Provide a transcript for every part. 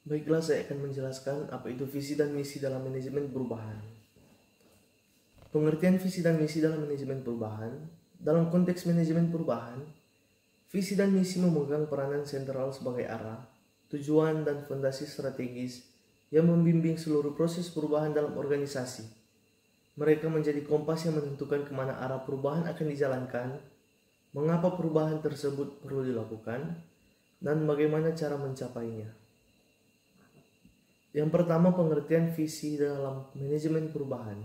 Baiklah, saya akan menjelaskan apa itu visi dan misi dalam manajemen perubahan. Pengertian visi dan misi dalam manajemen perubahan. Dalam konteks manajemen perubahan, visi dan misi memegang peranan sentral sebagai arah, tujuan, dan fondasi strategis yang membimbing seluruh proses perubahan dalam organisasi. Mereka menjadi kompas yang menentukan kemana arah perubahan akan dijalankan, mengapa perubahan tersebut perlu dilakukan, dan bagaimana cara mencapainya. Yang pertama, pengertian visi dalam manajemen perubahan.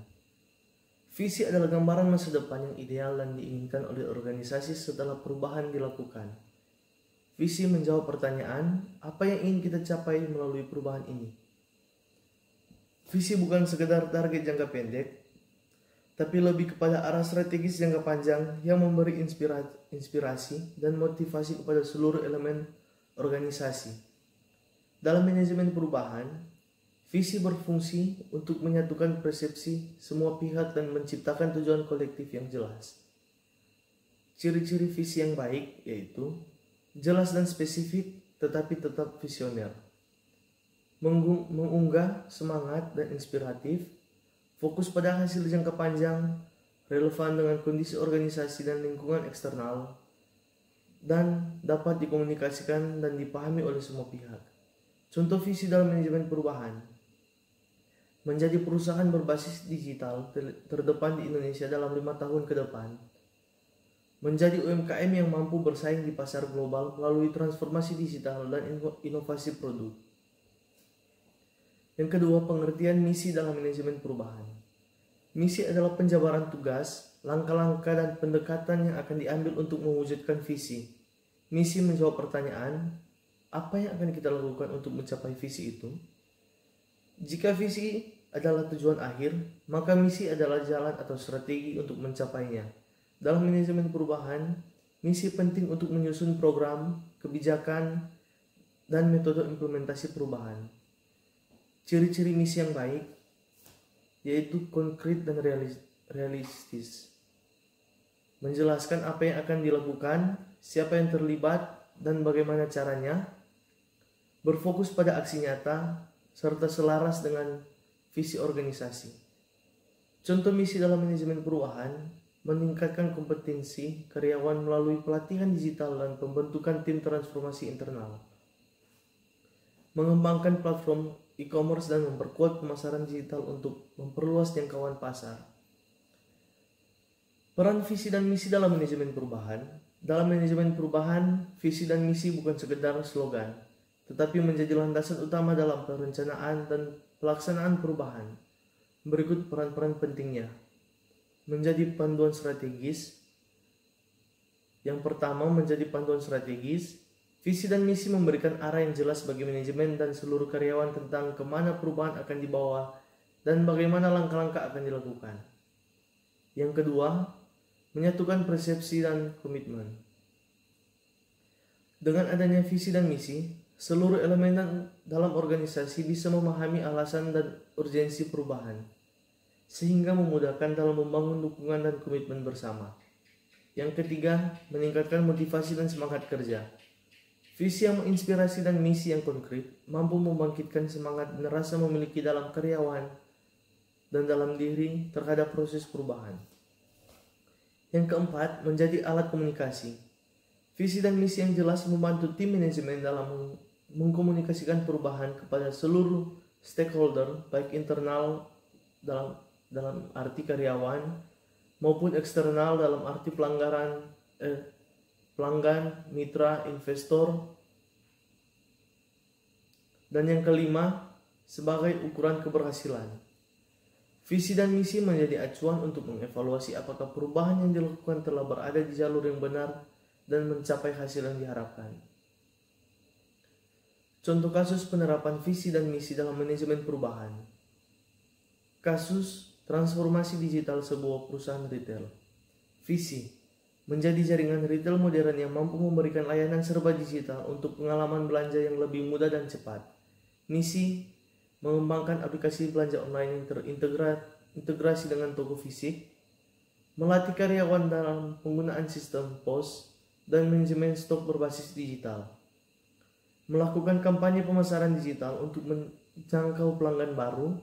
Visi adalah gambaran masa depan yang ideal dan diinginkan oleh organisasi setelah perubahan dilakukan. Visi menjawab pertanyaan, apa yang ingin kita capai melalui perubahan ini? Visi bukan sekedar target jangka pendek, tapi lebih kepada arah strategis jangka panjang yang memberi inspirasi dan motivasi kepada seluruh elemen organisasi. Dalam manajemen perubahan, visi berfungsi untuk menyatukan persepsi semua pihak dan menciptakan tujuan kolektif yang jelas. Ciri-ciri visi yang baik yaitu jelas dan spesifik tetapi tetap visioner, mengunggah semangat dan inspiratif, fokus pada hasil jangka panjang, relevan dengan kondisi organisasi dan lingkungan eksternal, dan dapat dikomunikasikan dan dipahami oleh semua pihak. Contoh visi dalam manajemen perubahan: menjadi perusahaan berbasis digital terdepan di Indonesia dalam 5 tahun ke depan. Menjadi UMKM yang mampu bersaing di pasar global melalui transformasi digital dan inovasi produk. Yang kedua, pengertian misi dalam manajemen perubahan. Misi adalah penjabaran tugas, langkah-langkah, dan pendekatan yang akan diambil untuk mewujudkan visi. Misi menjawab pertanyaan, apa yang akan kita lakukan untuk mencapai visi itu? Jika visi adalah tujuan akhir, maka misi adalah jalan atau strategi untuk mencapainya. Dalam manajemen perubahan, misi penting untuk menyusun program, kebijakan, dan metode implementasi perubahan. Ciri-ciri misi yang baik yaitu konkret dan realistis. Menjelaskan apa yang akan dilakukan, siapa yang terlibat, dan bagaimana caranya. Berfokus pada aksi nyata serta selaras dengan visi organisasi. Contoh misi dalam manajemen perubahan: meningkatkan kompetensi karyawan melalui pelatihan digital dan pembentukan tim transformasi internal. Mengembangkan platform e-commerce dan memperkuat pemasaran digital untuk memperluas jangkauan pasar. Peran visi dan misi dalam manajemen perubahan. Dalam manajemen perubahan, visi dan misi bukan sekedar slogan, tetapi menjadi landasan utama dalam perencanaan dan pelaksanaan perubahan. Berikut peran-peran pentingnya. Menjadi panduan strategis. Yang pertama, menjadi panduan strategis. Visi dan misi memberikan arah yang jelas bagi manajemen dan seluruh karyawan tentang kemana perubahan akan dibawa dan bagaimana langkah-langkah akan dilakukan. Yang kedua, menyatukan persepsi dan komitmen. Dengan adanya visi dan misi, seluruh elemen dalam organisasi bisa memahami alasan dan urgensi perubahan, sehingga memudahkan dalam membangun dukungan dan komitmen bersama. Yang ketiga, meningkatkan motivasi dan semangat kerja. Visi yang menginspirasi dan misi yang konkret mampu membangkitkan semangat dan rasa memiliki dalam karyawan dan dalam diri terhadap proses perubahan. Yang keempat, menjadi alat komunikasi. Visi dan misi yang jelas membantu tim manajemen dalam mengkomunikasikan perubahan kepada seluruh stakeholder, baik internal dalam arti karyawan maupun eksternal dalam arti pelanggan, mitra, investor. Dan yang kelima, sebagai ukuran keberhasilan. Visi dan misi menjadi acuan untuk mengevaluasi apakah perubahan yang dilakukan telah berada di jalur yang benar dan mencapai hasil yang diharapkan. Contoh kasus penerapan visi dan misi dalam manajemen perubahan. Kasus transformasi digital sebuah perusahaan retail. Visi: menjadi jaringan retail modern yang mampu memberikan layanan serba digital untuk pengalaman belanja yang lebih mudah dan cepat. Misi: mengembangkan aplikasi belanja online yang terintegrasi dengan toko fisik, melatih karyawan dalam penggunaan sistem POS, dan manajemen stok berbasis digital. melakukan kampanye pemasaran digital untuk menjangkau pelanggan baru,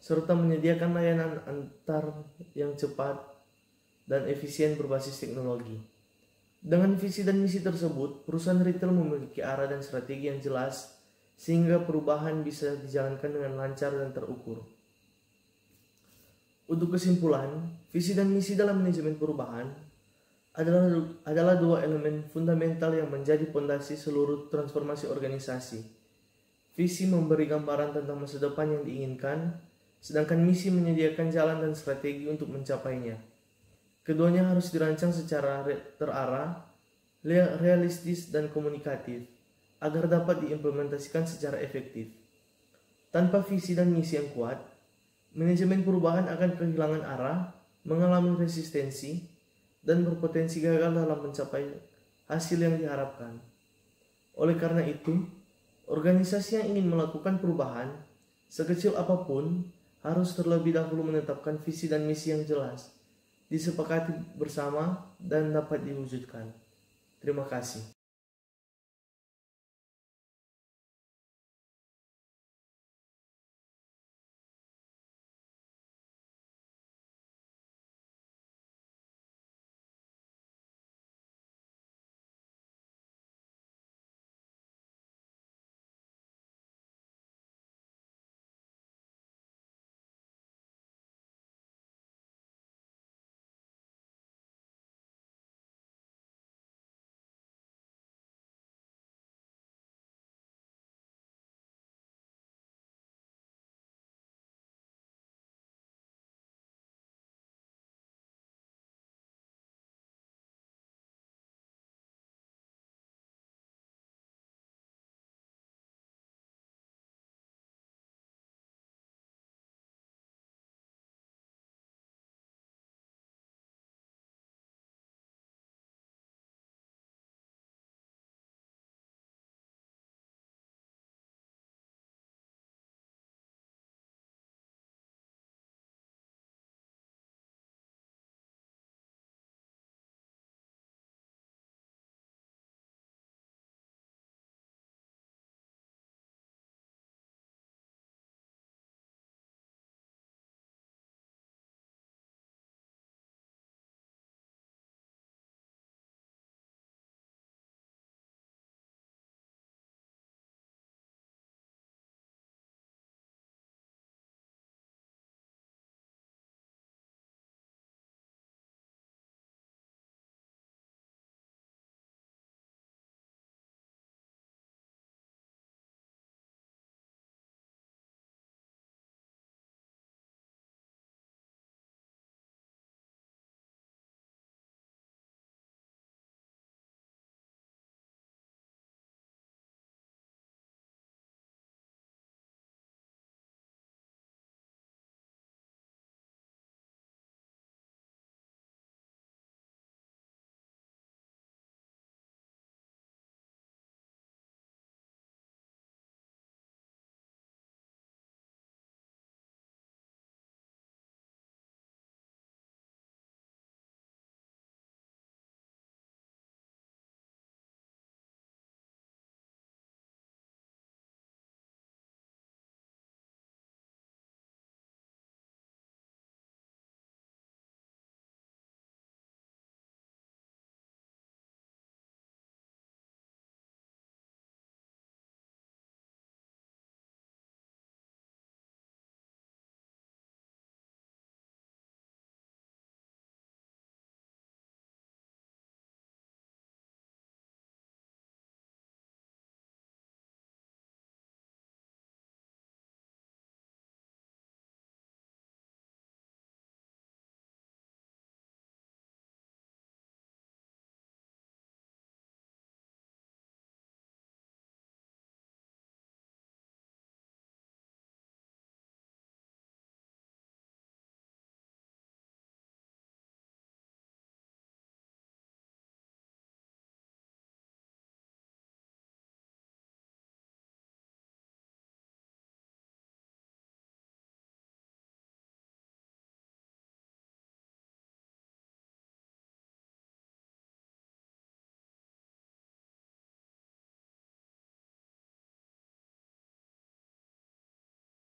serta menyediakan layanan antar yang cepat dan efisien berbasis teknologi. Dengan visi dan misi tersebut, perusahaan retail memiliki arah dan strategi yang jelas sehingga perubahan bisa dijalankan dengan lancar dan terukur. Untuk kesimpulan, visi dan misi dalam manajemen perubahan adalah dua elemen fundamental yang menjadi fondasi seluruh transformasi organisasi. Visi memberi gambaran tentang masa depan yang diinginkan, sedangkan misi menyediakan jalan dan strategi untuk mencapainya. Keduanya harus dirancang secara terarah, realistis, dan komunikatif agar dapat diimplementasikan secara efektif. Tanpa visi dan misi yang kuat, manajemen perubahan akan kehilangan arah, mengalami resistensi, dan berpotensi gagal dalam mencapai hasil yang diharapkan. Oleh karena itu, organisasi yang ingin melakukan perubahan, sekecil apapun, harus terlebih dahulu menetapkan visi dan misi yang jelas, disepakati bersama, dan dapat diwujudkan. Terima kasih.